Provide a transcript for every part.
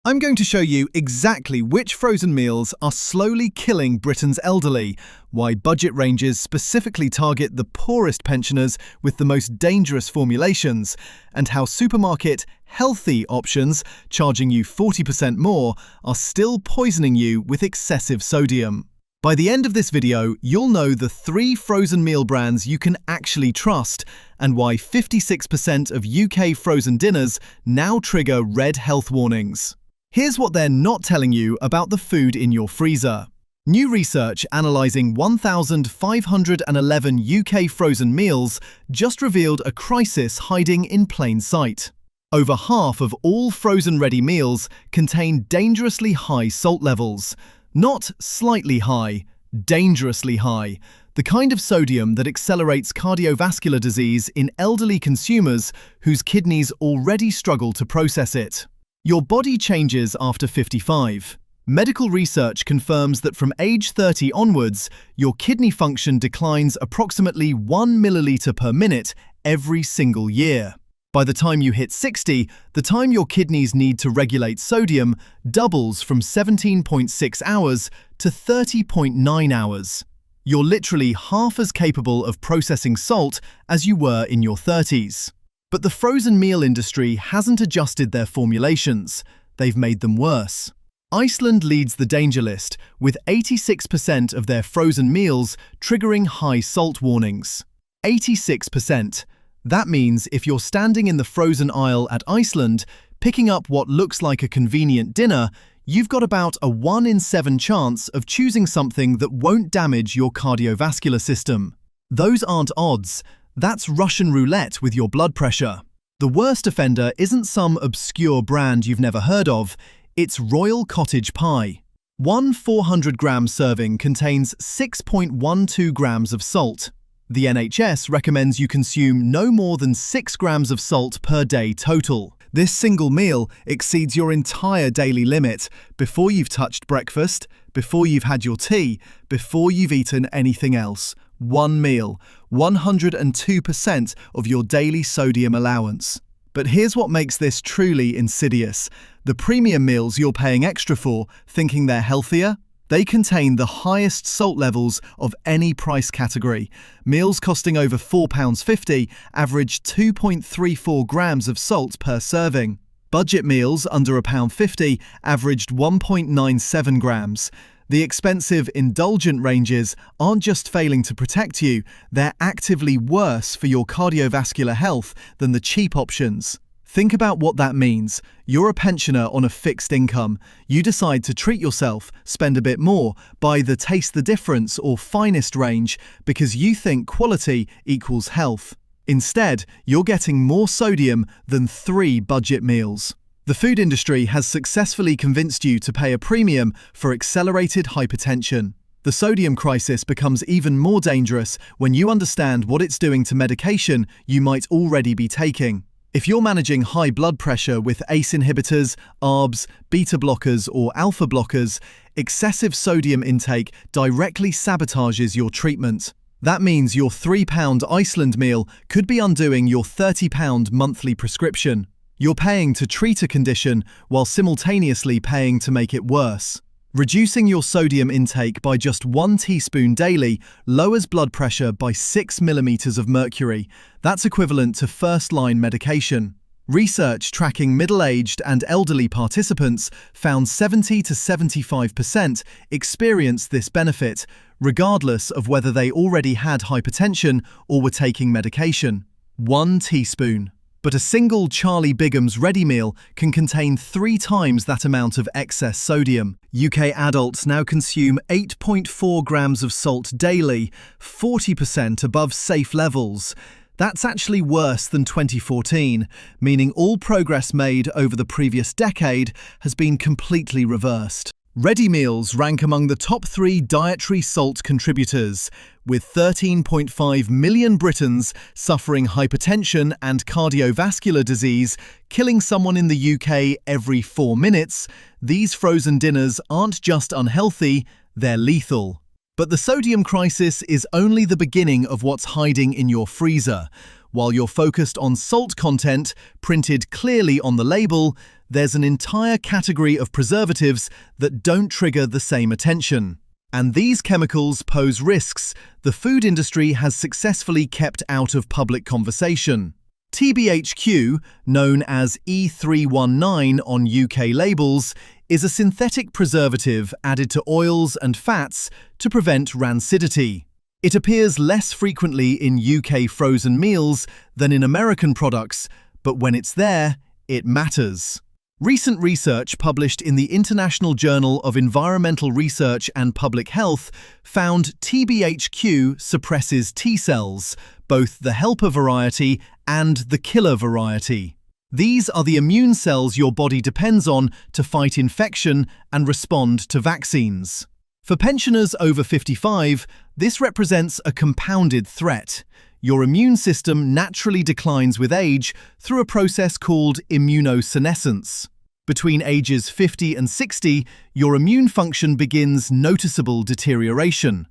I'm going to show you exactly which frozen meals are slowly killing Britain's elderly, why budget ranges specifically target the poorest pensioners with the most dangerous formulations, and how supermarket healthy options, charging you 40% more, are still poisoning you with excessive sodium. By the end of this video, you'll know the 3 frozen meal brands you can actually trust, and why 56% of UK frozen dinners now trigger red health warnings. Here's what they're not telling you about the food in your freezer. New research analysing 1,511 UK frozen meals just revealed a crisis hiding in plain sight. Over half of all frozen ready meals contain dangerously high salt levels. Not slightly high, dangerously high. The kind of sodium that accelerates cardiovascular disease in elderly consumers whose kidneys already struggle to process it. Your body changes after 55. Medical research confirms that from age 30 onwards, your kidney function declines approximately 1 milliliter per minute every single year. By the time you hit 60, the time your kidneys need to regulate sodium doubles from 17.6 hours to 30.9 hours. You're literally half as capable of processing salt as you were in your 30s. But the frozen meal industry hasn't adjusted their formulations. They've made them worse. Iceland leads the danger list, with 86% of their frozen meals triggering high salt warnings. 86%. That means if you're standing in the frozen aisle at Iceland, picking up what looks like a convenient dinner, you've got about a 1 in 7 chance of choosing something that won't damage your cardiovascular system. Those aren't odds. That's Russian roulette with your blood pressure. The worst offender isn't some obscure brand you've never heard of, it's Royal Cottage Pie. One 400-gram serving contains 6.12 grams of salt. The NHS recommends you consume no more than 6 grams of salt per day total. This single meal exceeds your entire daily limit before you've touched breakfast, before you've had your tea, before you've eaten anything else. One meal, 102% of your daily sodium allowance. But here's what makes this truly insidious. The premium meals you're paying extra for, thinking they're healthier, they contain the highest salt levels of any price category. Meals costing over £4.50 average 2.34 grams of salt per serving. Budget meals under £1.50 averaged 1.97 grams. The expensive indulgent ranges aren't just failing to protect you, they're actively worse for your cardiovascular health than the cheap options. Think about what that means. You're a pensioner on a fixed income. You decide to treat yourself, spend a bit more, buy the Taste the Difference or Finest range because you think quality equals health. Instead, you're getting more sodium than 3 budget meals. The food industry has successfully convinced you to pay a premium for accelerated hypertension. The sodium crisis becomes even more dangerous when you understand what it's doing to medication you might already be taking. If you're managing high blood pressure with ACE inhibitors, ARBs, beta blockers or alpha blockers, excessive sodium intake directly sabotages your treatment. That means your £3 Iceland meal could be undoing your £30 monthly prescription. You're paying to treat a condition while simultaneously paying to make it worse. Reducing your sodium intake by just 1 teaspoon daily lowers blood pressure by 6 millimeters of mercury. That's equivalent to first-line medication. Research tracking middle-aged and elderly participants found 70 to 75% experienced this benefit, regardless of whether they already had hypertension or were taking medication. 1 teaspoon. But a single Charlie Bigham's ready meal can contain 3 times that amount of excess sodium. UK adults now consume 8.4 grams of salt daily, 40% above safe levels. That's actually worse than 2014, meaning all progress made over the previous decade has been completely reversed. Ready meals rank among the top 3 dietary salt contributors, with 13.5 million Britons suffering hypertension and cardiovascular disease, killing someone in the UK every 4 minutes. These frozen dinners aren't just unhealthy, they're lethal. But the sodium crisis is only the beginning of what's hiding in your freezer. While you're focused on salt content, printed clearly on the label, there's an entire category of preservatives that don't trigger the same attention. And these chemicals pose risks the food industry has successfully kept out of public conversation. TBHQ, known as E319 on UK labels, is a synthetic preservative added to oils and fats to prevent rancidity. It appears less frequently in UK frozen meals than in American products, but when it's there, it matters. Recent research published in the International Journal of Environmental Research and Public Health found TBHQ suppresses T cells, both the helper variety and the killer variety. These are the immune cells your body depends on to fight infection and respond to vaccines. For pensioners over 55, this represents a compounded threat. Your immune system naturally declines with age through a process called immunosenescence. Between ages 50 and 60, your immune function begins noticeable deterioration.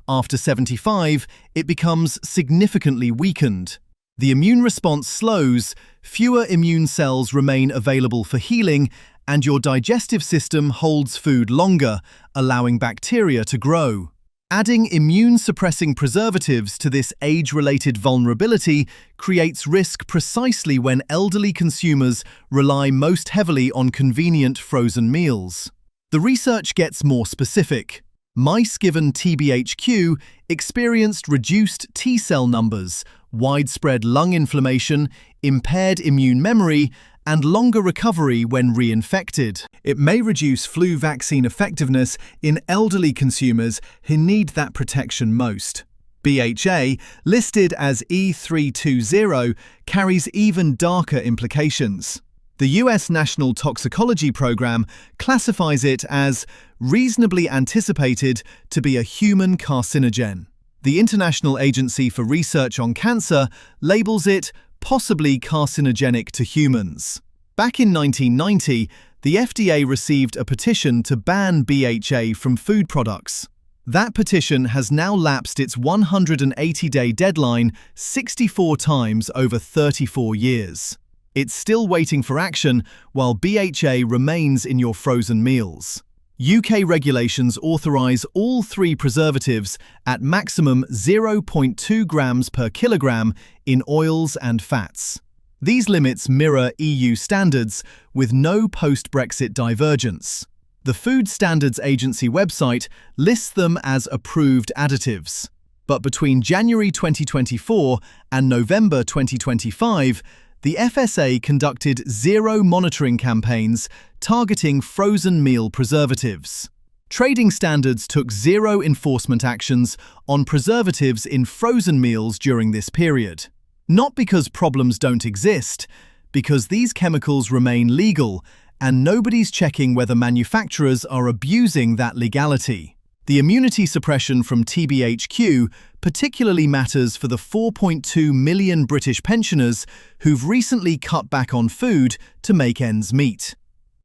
After 75, it becomes significantly weakened. The immune response slows, fewer immune cells remain available for healing, and your digestive system holds food longer, allowing bacteria to grow. Adding immune-suppressing preservatives to this age-related vulnerability creates risk precisely when elderly consumers rely most heavily on convenient frozen meals. The research gets more specific. Mice given TBHQ experienced reduced T cell numbers, widespread lung inflammation, impaired immune memory, and longer recovery when reinfected. It may reduce flu vaccine effectiveness in elderly consumers who need that protection most. BHA, listed as E320, carries even darker implications. The US National Toxicology Program classifies it as reasonably anticipated to be a human carcinogen. The International Agency for Research on Cancer labels it possibly carcinogenic to humans. Back in 1990, the FDA received a petition to ban BHA from food products. That petition has now lapsed its 180-day deadline 64 times over 34 years. It's still waiting for action while BHA remains in your frozen meals. UK regulations authorise all three preservatives at maximum 0.2 grams per kilogram in oils and fats. These limits mirror EU standards with no post-Brexit divergence. The Food Standards Agency website lists them as approved additives. But between January 2024 and November 2025, the FSA conducted zero monitoring campaigns targeting frozen meal preservatives. Trading standards took zero enforcement actions on preservatives in frozen meals during this period. Not because problems don't exist, because these chemicals remain legal and nobody's checking whether manufacturers are abusing that legality. The immunity suppression from TBHQ particularly matters for the 4.2 million British pensioners who've recently cut back on food to make ends meet.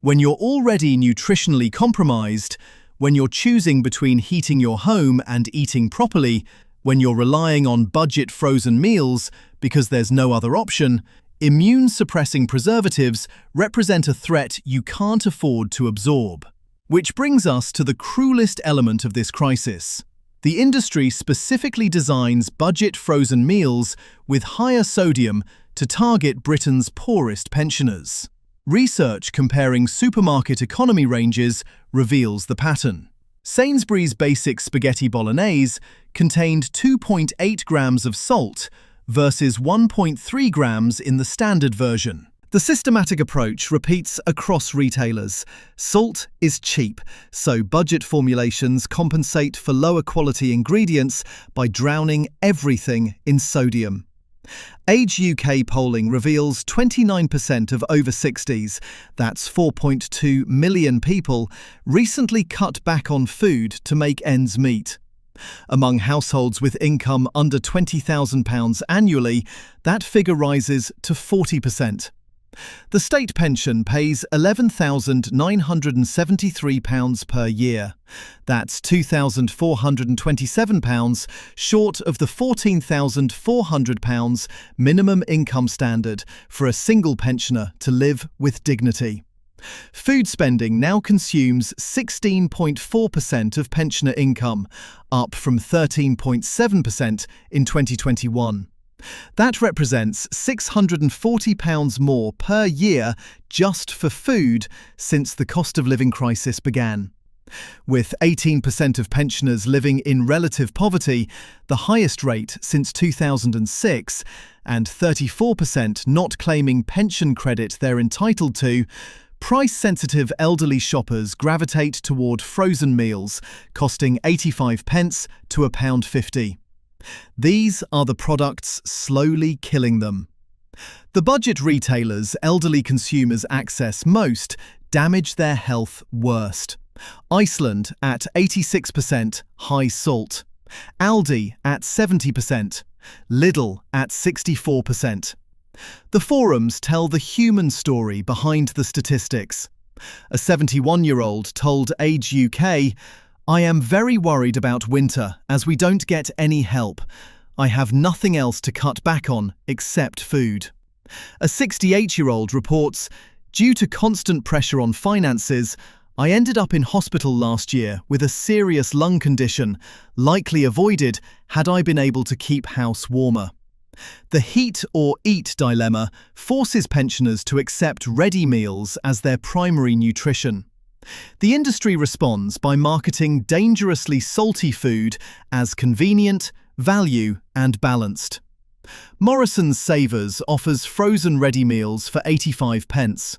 When you're already nutritionally compromised, when you're choosing between heating your home and eating properly, when you're relying on budget frozen meals because there's no other option, immune-suppressing preservatives represent a threat you can't afford to absorb. Which brings us to the cruelest element of this crisis. The industry specifically designs budget frozen meals with higher sodium to target Britain's poorest pensioners. Research comparing supermarket economy ranges reveals the pattern. Sainsbury's Basic Spaghetti Bolognese contained 2.8 grams of salt versus 1.3 grams in the standard version. The systematic approach repeats across retailers. Salt is cheap, so budget formulations compensate for lower quality ingredients by drowning everything in sodium. Age UK polling reveals 29% of over 60s, that's 4.2 million people, recently cut back on food to make ends meet. Among households with income under £20,000 annually, that figure rises to 40%. The state pension pays £11,973 per year. That's £2,427 short of the £14,400 minimum income standard for a single pensioner to live with dignity. Food spending now consumes 16.4% of pensioner income, up from 13.7% in 2021. That represents £640 more per year just for food since the cost of living crisis began. With 18% of pensioners living in relative poverty, the highest rate since 2006, and 34% not claiming pension credit they're entitled to, price-sensitive elderly shoppers gravitate toward frozen meals, costing 85p to £1.50. These are the products slowly killing them. The budget retailers elderly consumers access most damage their health worst. Iceland at 86% high salt, Aldi at 70%, Lidl at 64%. The forums tell the human story behind the statistics. A 71-year-old told Age UK, "I am very worried about winter as we don't get any help. I have nothing else to cut back on except food." A 68-year-old reports, "Due to constant pressure on finances, I ended up in hospital last year with a serious lung condition, likely avoided had I been able to keep house warmer." The heat or eat dilemma forces pensioners to accept ready meals as their primary nutrition. The industry responds by marketing dangerously salty food as convenient, value, and balanced. Morrison's Savers offers frozen ready meals for 85p.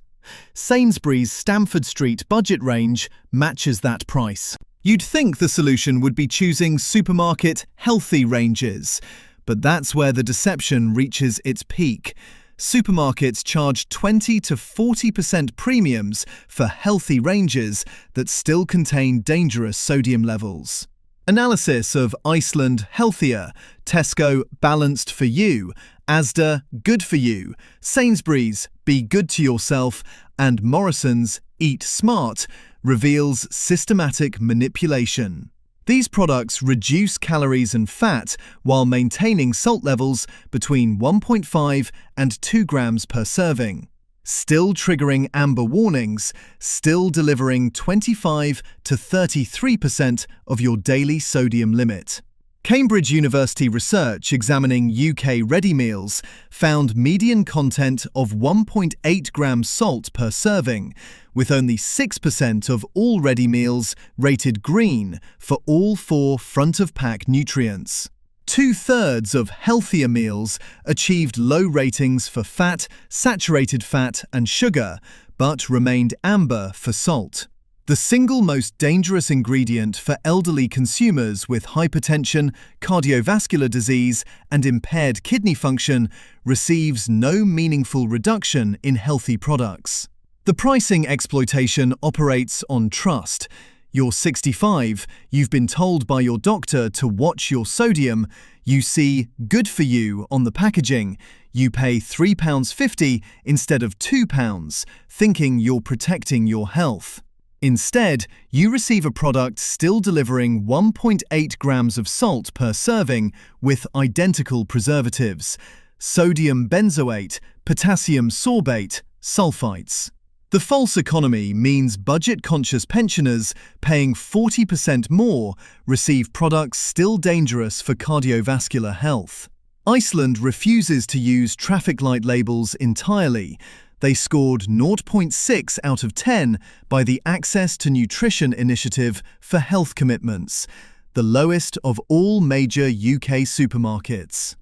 Sainsbury's Stamford Street budget range matches that price. You'd think the solution would be choosing supermarket healthy ranges, but that's where the deception reaches its peak. Supermarkets charge 20 to 40% premiums for healthy ranges that still contain dangerous sodium levels. Analysis of Iceland Healthier, Tesco Balanced for You, Asda Good for You, Sainsbury's Be Good to Yourself, and Morrison's Eat Smart reveals systematic manipulation. These products reduce calories and fat while maintaining salt levels between 1.5 and 2 grams per serving, still triggering amber warnings, still delivering 25 to 33% of your daily sodium limit. Cambridge University research examining UK ready meals found median content of 1.8 grams salt per serving, with only 6% of all ready meals rated green for all 4 front-of-pack nutrients. 2/3 of healthier meals achieved low ratings for fat, saturated fat, and sugar, but remained amber for salt. The single most dangerous ingredient for elderly consumers with hypertension, cardiovascular disease, and impaired kidney function receives no meaningful reduction in healthy products. The pricing exploitation operates on trust. You're 65, you've been told by your doctor to watch your sodium, you see "good for you" on the packaging, you pay £3.50 instead of £2, thinking you're protecting your health. Instead, you receive a product still delivering 1.8 grams of salt per serving with identical preservatives, sodium benzoate, potassium sorbate, sulfites. The false economy means budget-conscious pensioners paying 40% more receive products still dangerous for cardiovascular health. Iceland refuses to use traffic light labels entirely. They scored 0.6 out of 10 by the Access to Nutrition Initiative for Health Commitments, the lowest of all major UK supermarkets.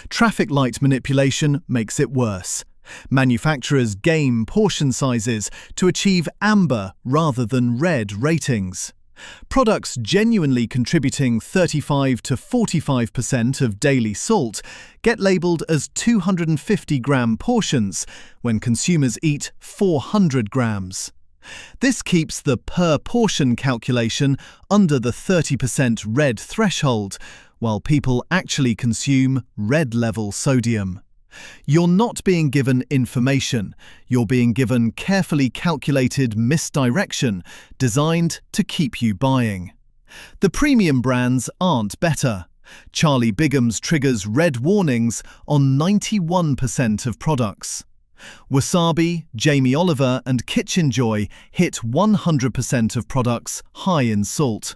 Traffic light manipulation makes it worse. Manufacturers game portion sizes to achieve amber rather than red ratings. Products genuinely contributing 35 to 45% of daily salt get labelled as 250-gram portions when consumers eat 400 grams. This keeps the per-portion calculation under the 30% red threshold, while people actually consume red-level sodium. You're not being given information, you're being given carefully calculated misdirection designed to keep you buying. The premium brands aren't better. Charlie Bigham's triggers red warnings on 91% of products. Wasabi, Jamie Oliver and Kitchen Joy hit 100% of products high in salt.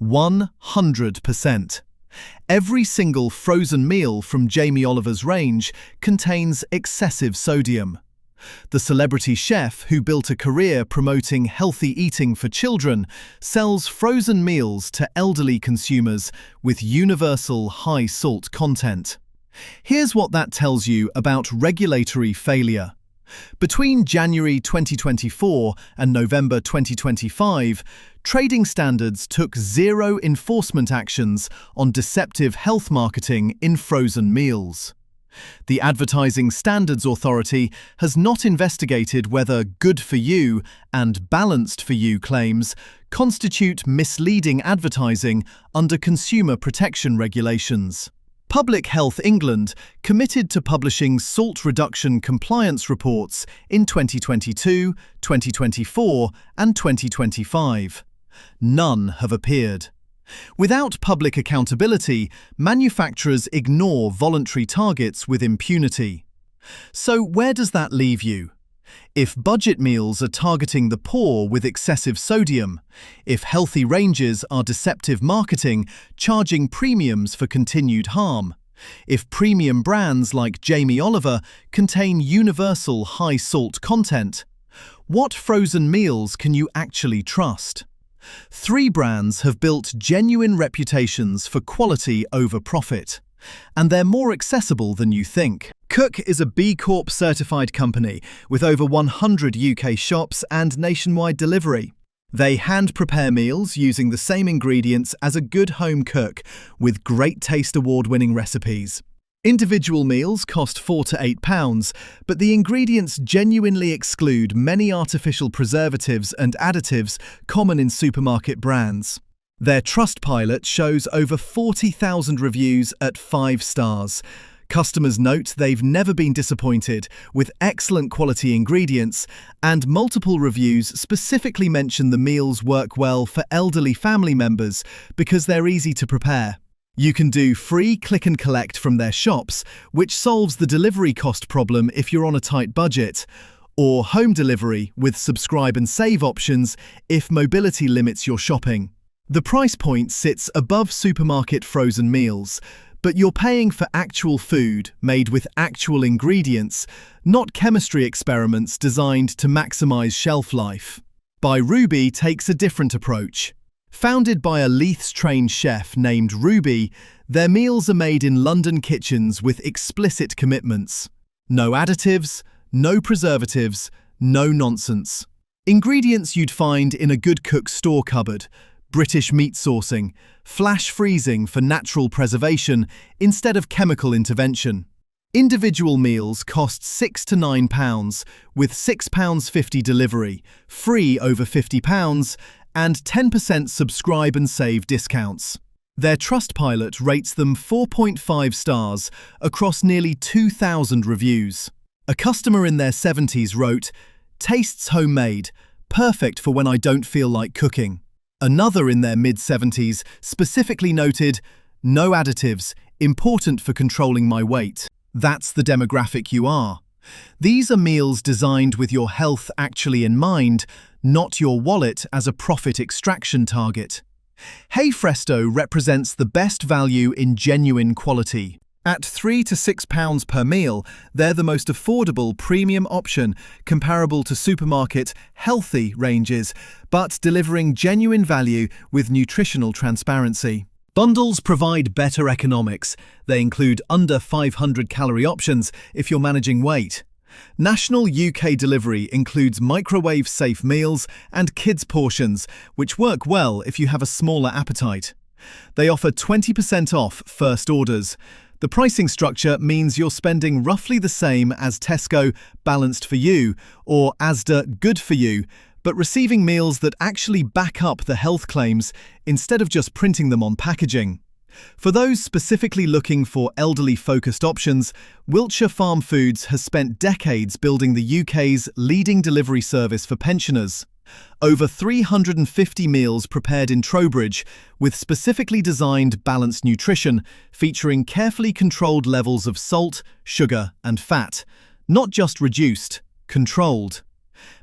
100%. Every single frozen meal from Jamie Oliver's range contains excessive sodium. The celebrity chef who built a career promoting healthy eating for children sells frozen meals to elderly consumers with universal high salt content. Here's what that tells you about regulatory failure. Between January 2024 and November 2025, trading standards took zero enforcement actions on deceptive health marketing in frozen meals. The Advertising Standards Authority has not investigated whether good for you and balanced for you claims constitute misleading advertising under consumer protection regulations. Public Health England committed to publishing salt reduction compliance reports in 2022, 2024 and 2025. None have appeared. Without public accountability, manufacturers ignore voluntary targets with impunity. So where does that leave you? If budget meals are targeting the poor with excessive sodium, if healthy ranges are deceptive marketing, charging premiums for continued harm, if premium brands like Jamie Oliver contain universal high salt content, what frozen meals can you actually trust? 3 brands have built genuine reputations for quality over profit, and they're more accessible than you think. Cook is a B Corp certified company with over 100 UK shops and nationwide delivery. They hand-prepare meals using the same ingredients as a good home cook with Great Taste Award-winning recipes. Individual meals cost £4 to £8, but the ingredients genuinely exclude many artificial preservatives and additives common in supermarket brands. Their Trustpilot shows over 40,000 reviews at 5 stars. Customers note they've never been disappointed, with excellent quality ingredients, and multiple reviews specifically mention the meals work well for elderly family members because they're easy to prepare. You can do free click and collect from their shops, which solves the delivery cost problem if you're on a tight budget, or home delivery with subscribe and save options if mobility limits your shopping. The price point sits above supermarket frozen meals, but you're paying for actual food made with actual ingredients, not chemistry experiments designed to maximize shelf life. By Ruby takes a different approach. Founded by a Leiths-trained chef named Ruby, their meals are made in London kitchens with explicit commitments. No additives, no preservatives, no nonsense. Ingredients you'd find in a good cook store cupboard. British meat sourcing, flash freezing for natural preservation instead of chemical intervention. Individual meals cost £6 to £9, with £6.50 delivery, free over £50, and 10% subscribe and save discounts. Their Trustpilot rates them 4.5 stars across nearly 2,000 reviews. A customer in their 70s wrote, "Tastes homemade, perfect for when I don't feel like cooking." Another in their mid-70s specifically noted, "No additives, important for controlling my weight." That's the demographic you are. These are meals designed with your health actually in mind, not your wallet as a profit extraction target. Hey Fresto represents the best value in genuine quality. At £3 to £6 per meal, they're the most affordable premium option comparable to supermarket healthy ranges, but delivering genuine value with nutritional transparency. Bundles provide better economics. They include under 500-calorie options if you're managing weight. National UK delivery includes microwave-safe meals and kids' portions, which work well if you have a smaller appetite. They offer 20% off first orders. The pricing structure means you're spending roughly the same as Tesco Balanced for You or Asda Good for You, but receiving meals that actually back up the health claims instead of just printing them on packaging. For those specifically looking for elderly-focused options, Wiltshire Farm Foods has spent decades building the UK's leading delivery service for pensioners. Over 350 meals prepared in Trowbridge, with specifically designed balanced nutrition, featuring carefully controlled levels of salt, sugar, and fat. Not just reduced, controlled.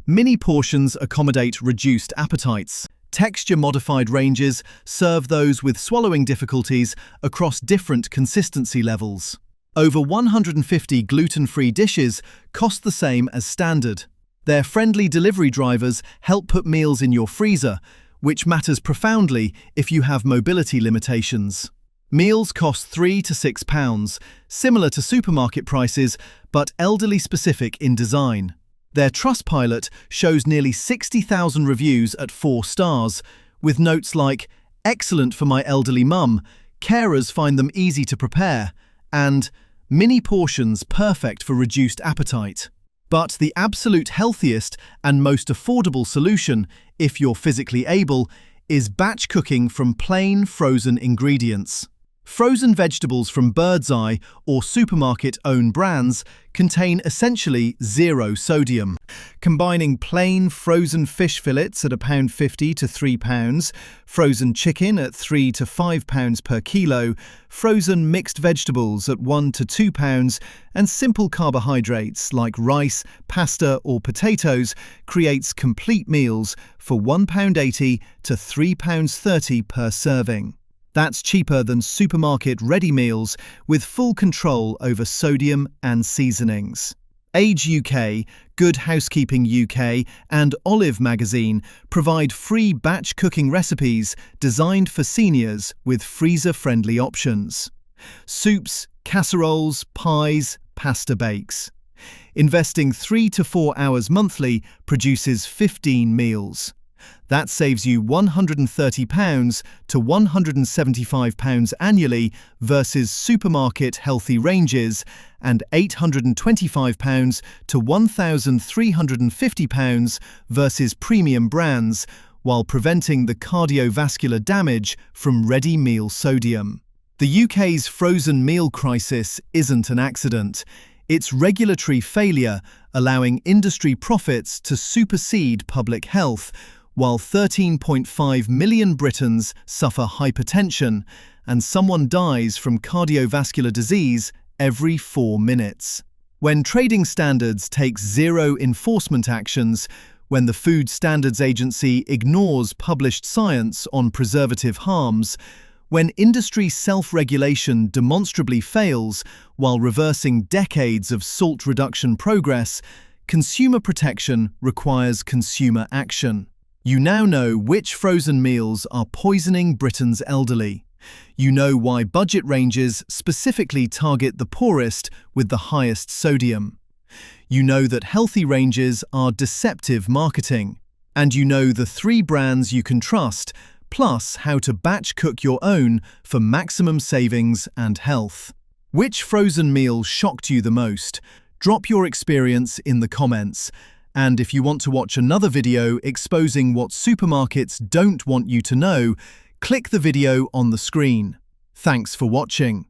Mini portions accommodate reduced appetites. Texture-modified ranges serve those with swallowing difficulties across different consistency levels. Over 150 gluten-free dishes cost the same as standard. Their friendly delivery drivers help put meals in your freezer, which matters profoundly if you have mobility limitations. Meals cost £3 to £6, similar to supermarket prices, but elderly-specific in design. Their Trustpilot shows nearly 60,000 reviews at 4 stars, with notes like, "Excellent for my elderly mum," "Carers find them easy to prepare," and "Mini portions perfect for reduced appetite." But the absolute healthiest and most affordable solution, if you're physically able, is batch cooking from plain frozen ingredients. Frozen vegetables from Bird's Eye or supermarket-owned brands contain essentially zero sodium. Combining plain frozen fish fillets at £1.50 to £3, frozen chicken at £3 to £5 per kilo, frozen mixed vegetables at £1 to £2, and simple carbohydrates like rice, pasta or potatoes creates complete meals for £1.80 to £3.30 per serving. That's cheaper than supermarket ready meals with full control over sodium and seasonings. Age UK, Good Housekeeping UK, and Olive Magazine provide free batch cooking recipes designed for seniors with freezer-friendly options. Soups, casseroles, pies, pasta bakes. Investing 3 to 4 hours monthly produces 15 meals. That saves you £130 to £175 annually versus supermarket healthy ranges and £825 to £1,350 versus premium brands, while preventing the cardiovascular damage from ready meal sodium. The UK's frozen meal crisis isn't an accident. It's regulatory failure allowing industry profits to supersede public health, while 13.5 million Britons suffer hypertension and someone dies from cardiovascular disease every 4 minutes. When trading standards take zero enforcement actions, when the Food Standards Agency ignores published science on preservative harms, when industry self-regulation demonstrably fails while reversing decades of salt reduction progress, consumer protection requires consumer action. You now know which frozen meals are poisoning Britain's elderly. You know why budget ranges specifically target the poorest with the highest sodium. You know that healthy ranges are deceptive marketing. And you know the 3 brands you can trust, plus how to batch cook your own for maximum savings and health. Which frozen meal shocked you the most? Drop your experience in the comments. And if you want to watch another video exposing what supermarkets don't want you to know, click the video on the screen. Thanks for watching.